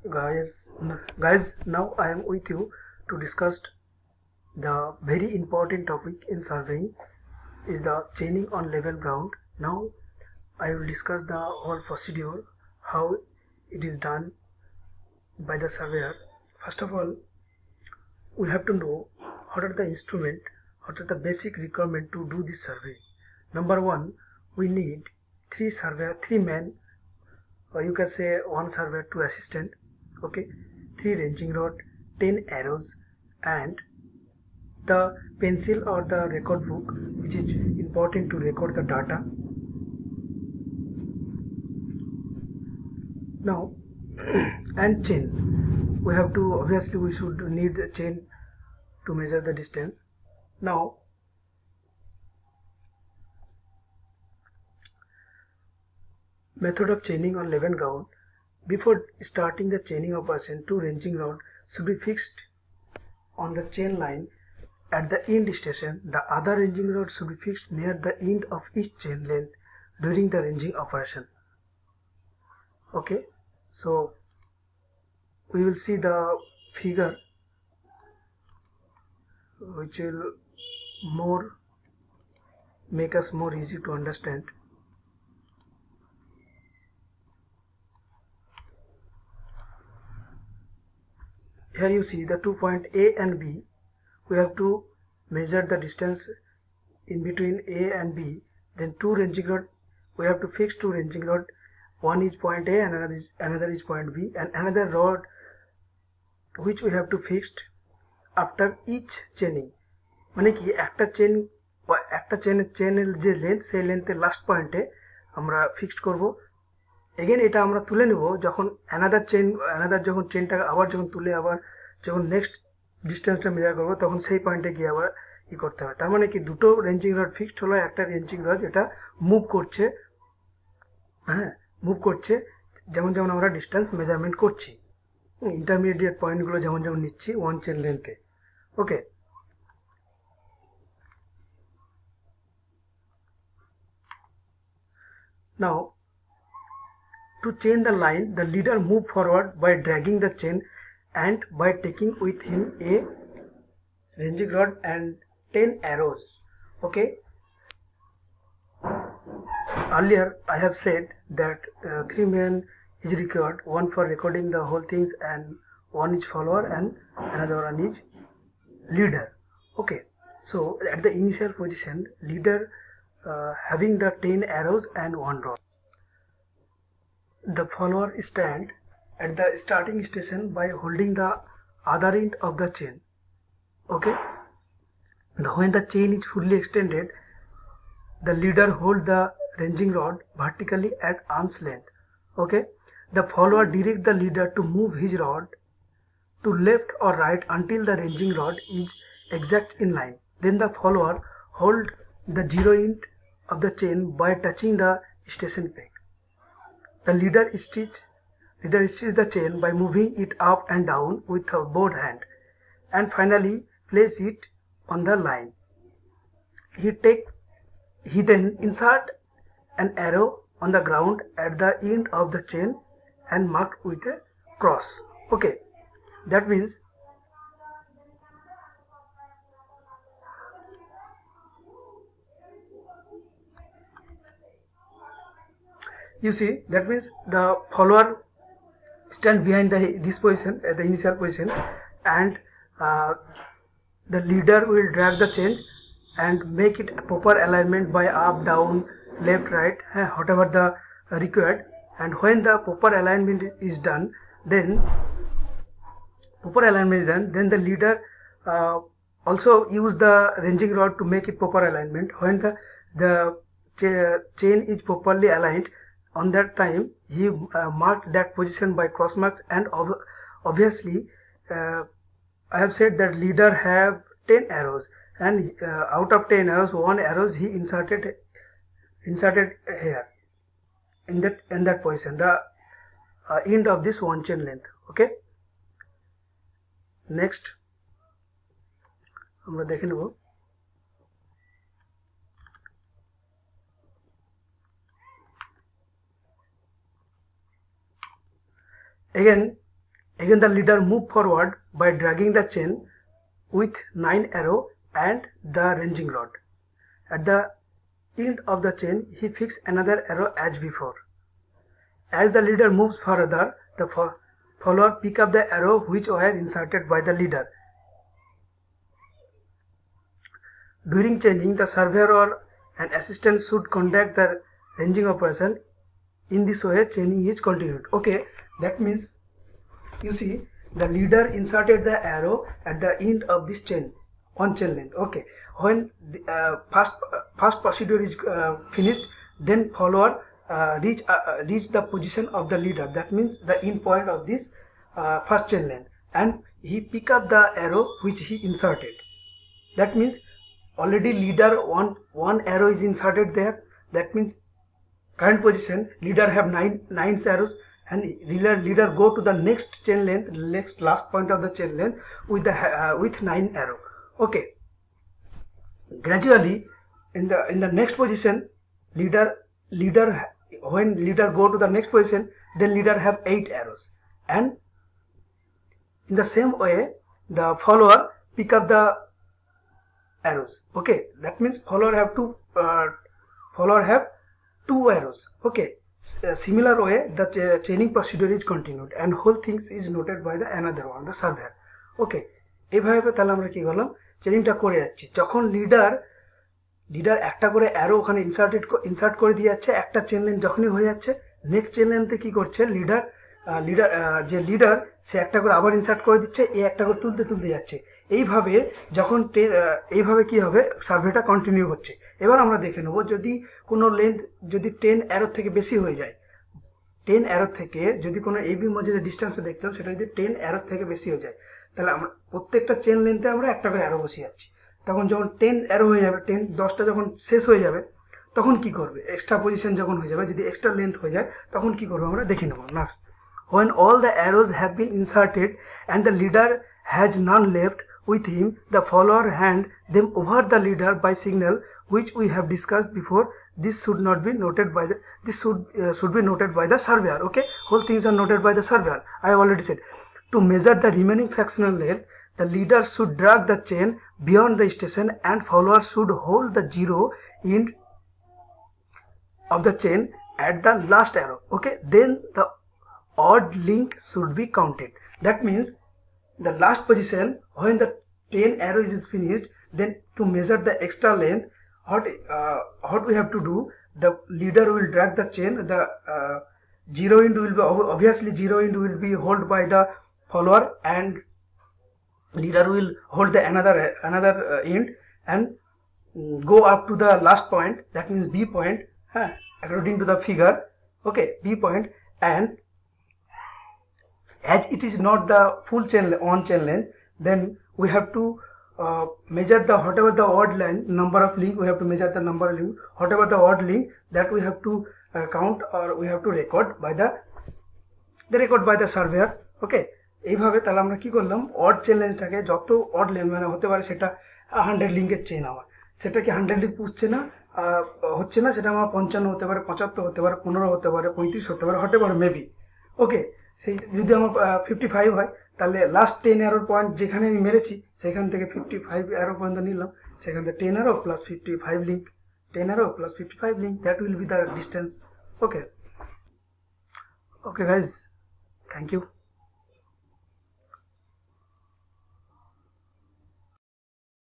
guys guys now I am with you to discuss the very important topic in surveying is the chaining on level ground. Now I will discuss the whole procedure, how it is done by the surveyor. First of all, we have to know what are the instrument, what are the basic requirement to do this survey. Number one, we need three men, or you can say one surveyor, two assistant, okay, 3 ranging rod, 10 arrows, and the pencil or the record book, which is important to record the data. Now and chain, we have to, obviously we should need the chain to measure the distance. Now method of chaining on level ground. Before starting the chaining operation, 2 ranging rods should be fixed on the chain line at the end station. The other ranging rod should be fixed near the end of each chain length during the ranging operation. Okay, so we will see the figure which will make us more easy to understand. Here you see the 2 point A and B. We have to measure the distance in between A and B. Then 2 ranging rod, we have to fix 2 ranging rod. One is point A and another is point B, and another rod which we have to fix after each chaining. মানে কি একটা চেনের যে length, সেই লেন্থের last পয়েন্টে আমরা fixed করব। Again এটা আমরা তুলে নেব যখন অ্যানাদার যখন চেনটা আবার যখন তুলে আবার যখন নেক্সট ডিস্টেন্সটা মেজার করবো, তখন সেই পয়েন্টে গিয়ে আবার করতে হবে। তার মানে কি দুটো রেঞ্জিং রড ফিক্সড হলো, একটা রেঞ্জিং রড এটা মুভ করছে, মুভ করছে যেমন যেমন আমরা ডিস্টেন্স মেজারমেন্ট করছি, ইন্টারমিডিয়েট পয়েন্টগুলো যেমন যেমন নিচ্ছি ওয়ান চেন লেন্থে। Okay, now to chain the line, the leader move forward by dragging the chain and by taking with him a ranging rod and 10 arrows. Okay, earlier I have said that 3 men is required, one for recording the whole things and one is follower and another one is leader. Okay, so at the initial position, leader having the 10 arrows and 1 rod. The follower stand at the starting station by holding the other end of the chain. Okay, when the chain is fully extended, the leader hold the ranging rod vertically at arm's length. Okay, the follower direct the leader to move his rod to left or right until the ranging rod is exact in line. Then the follower hold the zero end of the chain by touching the station peg. The leader stitches the chain by moving it up and down with both hand, and finally place it on the line. He then insert an arrow on the ground at the end of the chain and mark with a cross. Okay, that means you see, that means the follower stand behind this position at the initial position, and the leader will drag the chain and make it a proper alignment by up, down, left, right, whatever the required. And when the proper alignment is done, then the leader also use the ranging rod to make it proper alignment. When the chain is properly aligned, on that time he marked that position by cross marks. And obviously I have said that leader have 10 arrows, and out of 10 arrows, 1 arrows he inserted here in that position, the end of this one chain length. Okay, next আমরা দেখে নেব। Again Again the leader move forward by dragging the chain with 9 arrow and the ranging rod. At the end of the chain he fixed another arrow as before. As the leader moves further, the follower pick up the arrow which were inserted by the leader. During chaining, the surveyor or an assistant should conduct the ranging operation. In this way, chaining is continued. Okay, that means you see the leader inserted the arrow at the end of this chain on chain length. Okay, when the first procedure is finished, then follower reach the position of the leader. That means the end point of this first chain length, and he pick up the arrow which he inserted. That means already leader one arrow is inserted there. That means current position leader have nine arrows, and leader go to the next chain length, last point of the chain length with the with 9 arrow. Okay, gradually in the next position when leader go to the next position, then leader have 8 arrows, and in the same way the follower pick up the arrows. Okay, that means follower have 2 arrows. Okay, similar way the chaining procedure is continued and whole things is noted by the another one, the surveyor. Okay, এইভাবে তাহলে আমরা কি করলাম, চেইনিংটা করে যাচ্ছি। যখন leader একটা করে অ্যারো ওখানে ইনসার্ট করে দিয়ে যাচ্ছে, একটা চেন লেন্থ যখনই হয়ে যাচ্ছে, নেক্সট চেন লেন্থে কি করছে লিডার সে একটা করে আবার ইনসার্ট করে দিচ্ছে, এই একটা করে তুলতে যাচ্ছে। এইভাবে যখন এইভাবে কি হবে, সার্ভেটা কন্টিনিউ হচ্ছে। এবার আমরা দেখে নেব যদি কোনো লেন্থ যদি 10 অ্যারো থেকে বেশি হয়ে যায়, 10 অ্যারো থেকে যদি কোনো এবির মধ্যে যে ডিস্টেন্সটা দেখলাম সেটা যদি 10 অ্যারো থেকে বেশি হয়ে যায়, তাহলে আমরা প্রত্যেকটা চেন লেন্থে আমরা একটা করে অ্যারো বসিয়ে যাচ্ছি। তখন যখন 10 অ্যারো হয়ে যাবে, 10টা যখন শেষ হয়ে যাবে, তখন কি করবে, এক্সট্রা পজিশন যখন হয়ে যাবে, যদি এক্সট্রা লেন্থ হয়ে যায় তখন কি করবো আমরা দেখে নেব next. When all the arrows have been inserted and the leader has none left with him, the follower hand them over the leader by signal which we have discussed before. This should not be noted by the should be noted by the surveyor. Okay, whole things are noted by the surveyor. I have already said. To measure the remaining fractional length, the leader should drag the chain beyond the station and follower should hold the zero end of the chain at the last arrow. Okay, then the odd link should be counted. That means the last position when the 10 arrows is finished, then to measure the extra length, what we have to do, the leader will drag the chain, the zero end will be obviously zero end will be held by the follower and leader will hold the another end and go up to the last point, that means B point, according to the figure. Okay, B point, and as it is not the full chain length, then we have to measure the whatever the odd line number of link, we have to measure the number of link, whatever the odd link that we have to count or we have to record by the surveyor. Okay, এইভাবে তাহলে আমরা কি করলাম, odd chain লেন্থটাকে যত odd length মানে হতে পারে সেটা 100 লিঙ্কের চেন আমার, সেটা কি 100 লিঙ্ক পুষছে না হচ্ছে না, সেটা আমার 55 হতে পারে, 75 হতে পারে, 15 হতে পারে, 35 হতে পারে মেবি। ওকে, সেই যদি আমার 55 হয় তাহলে লাস্ট 10 অ্যারোর পয়েন্ট যেখানে আমি মেরেছি সেখান থেকে 55 অ্যারো পর্যন্ত নিলাম, সেখান থেকে 10 arrow plus 55 link, 10 arrow plus 55 link, that will be the distance. Okay, guys, thank you.